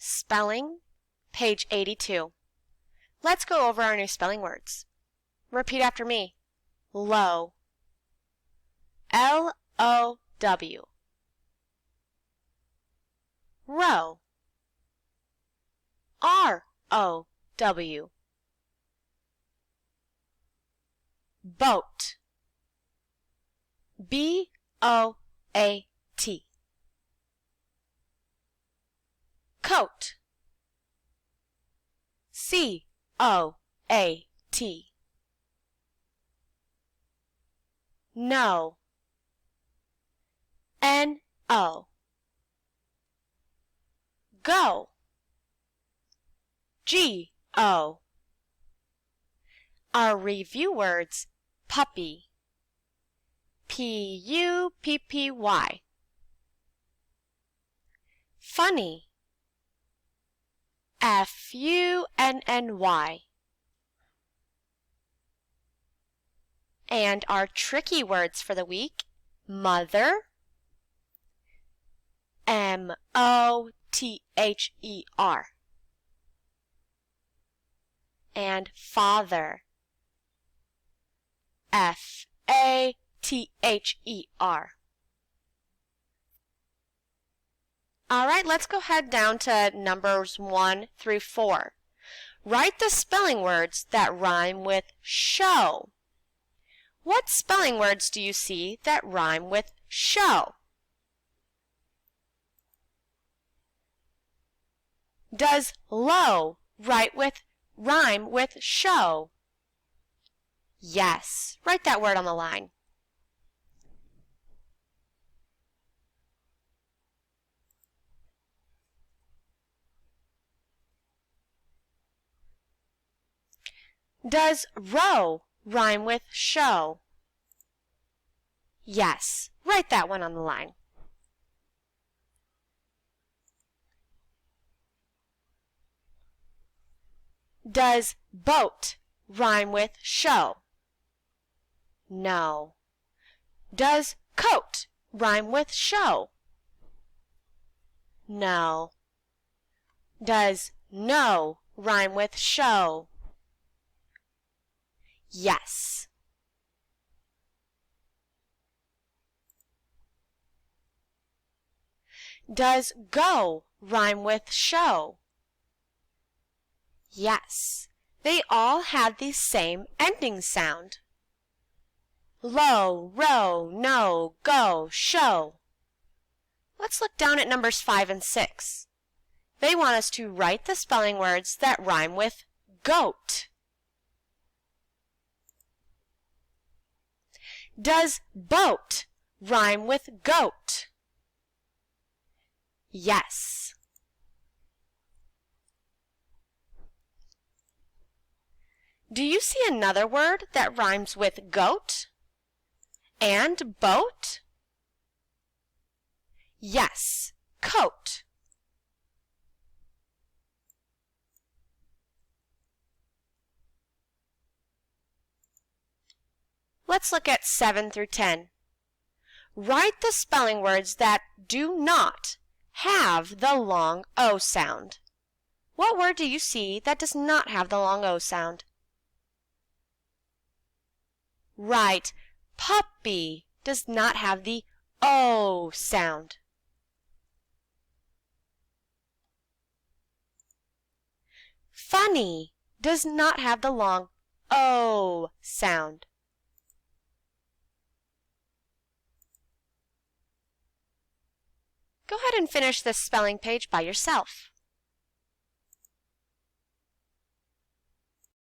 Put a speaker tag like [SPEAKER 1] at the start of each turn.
[SPEAKER 1] Spelling, page 82. Let's go over our new spelling words. Repeat after me. Low. L-O-W. Row. R-O-W. Boat. B-O-A-T. Coat. C-O-A-T. No. N-O. Go. G-O. Our review words: puppy. P-U-P-P-Y. Funny. F-U-N-N-Y. And our tricky words for the week: mother, M-O-T-H-E-R, and father, F-A-T-H-E-R. All right, let's go ahead down to numbers 1 through 4. Write the spelling words that rhyme with show. What spelling words do you see that rhyme with show? Does low rhyme with show? Yes. Write that word on the line. Does row rhyme with show? Yes. Write that one on the line. Does boat rhyme with show? No. Does coat rhyme with show? No. Does no rhyme with show? Yes. Does go rhyme with show? Yes. They all have the same ending sound. Low, row, no, go, show. Let's look down at numbers 5 and 6. They want us to write the spelling words that rhyme with goat. Does boat rhyme with goat? Yes. Do you see another word that rhymes with goat and boat? Yes, coat. Let's look at 7 through 10. Write the spelling words that do not have the long O sound. What word do you see that does not have the long O sound? Right, puppy does not have the O sound. Funny does not have the long O sound. Go ahead and finish this spelling page by yourself.